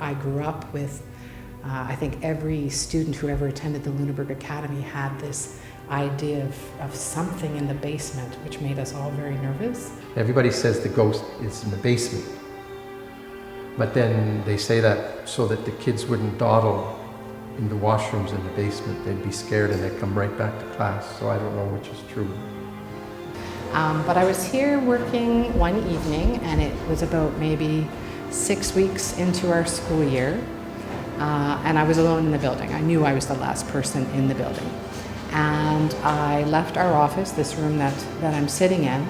I grew up with, I think every student who ever attended the Lunenburg Academy had this idea of something in the basement, which made us all very nervous. Everybody says the ghost is in the basement, but then they say that so that the kids wouldn't dawdle in the washrooms in the basement. They'd be scared and they'd come right back to class, so I don't know which is true. But I was here working one evening, and it was about maybe 6 weeks into our school year, and I was alone in the building. I knew I was the last person in the building. And I left our office, this room that I'm sitting in,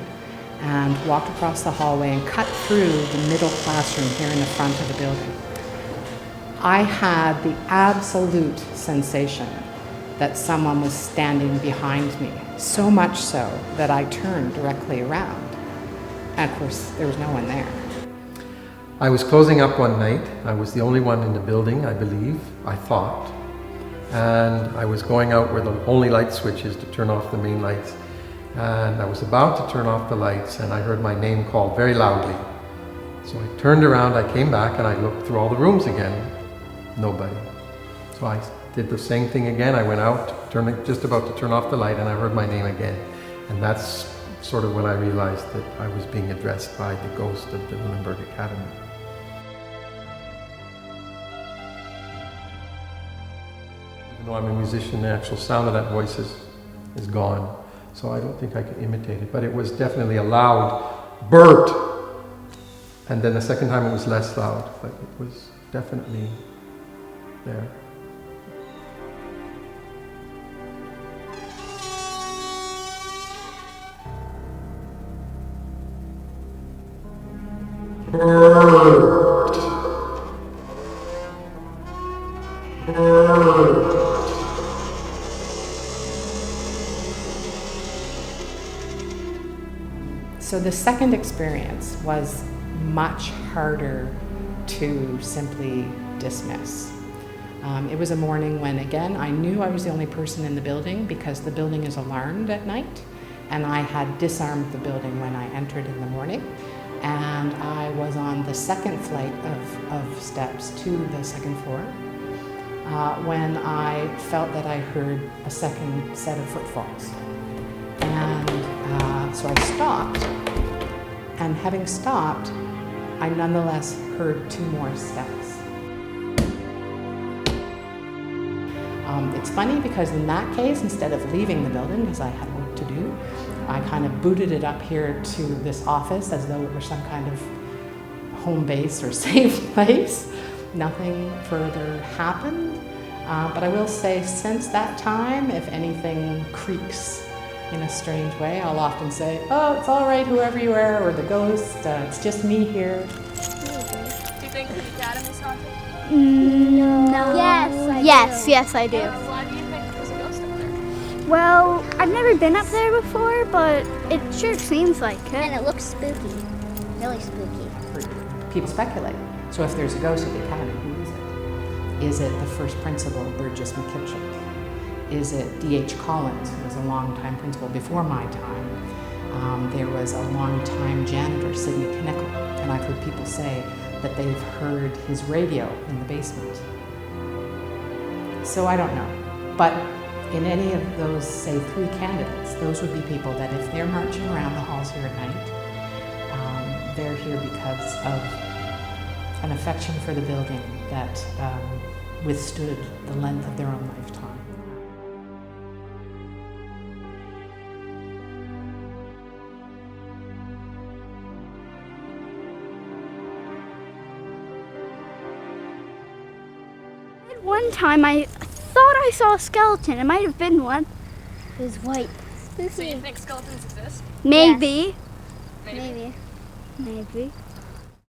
and walked across the hallway and cut through the middle classroom here in the front of the building. I had the absolute sensation that someone was standing behind me, so much so that I turned directly around. And of course, there was no one there. I was closing up one night. I was the only one in the building, I believe, I thought. And I was going out where the only light switch is to turn off the main lights. And I was about to turn off the lights, and I heard my name called very loudly. So I turned around, I came back, and I looked through all the rooms again. Nobody. So I did the same thing again. I went out, just about to turn off the light, and I heard my name again. And that's sort of when I realized that I was being addressed by the ghost of the Lunenburg Academy. Even though I'm a musician, the actual sound of that voice is gone. So I don't think I can imitate it, but it was definitely a loud Bert. And then the second time it was less loud, but it was definitely there. Bert. Bert. So the second experience was much harder to simply dismiss. It was a morning when, again, I knew I was the only person in the building because the building is alarmed at night, and I had disarmed the building when I entered in the morning, and I was on the second flight of steps to the second floor when I felt that I heard a second set of footfalls. And so I stopped, and having stopped, I nonetheless heard 2 more steps. It's funny because in that case, instead of leaving the building, because I had work to do, I kind of booted it up here to this office as though it were some kind of home base or safe place. Nothing further happened, but I will say since that time, if anything creaks in a strange way, I'll often say, "Oh, it's all right, whoever you are, or the ghost, it's just me here." Do you think the academy's haunted? No. Yes, I do. Why do you think there's a ghost up there? Well, I've never been up there before, but it sure seems like it. And it looks spooky. Really spooky. People speculate. So if there's a ghost at the academy, who is it? Is it the first principal, Burgess McKittrick? Is it D.H. Collins, who was a long-time principal before my time? There was a long-time janitor, Sidney Knickle, and I've heard people say that they've heard his radio in the basement. So I don't know. But in any of those, say, 3 candidates, those would be people that if they're marching around the halls here at night, they're here because of an affection for the building that withstood the length of their own lifetime. One time I thought I saw a skeleton. It might have been one. It was white. So you think skeletons exist? Maybe. Maybe. Maybe.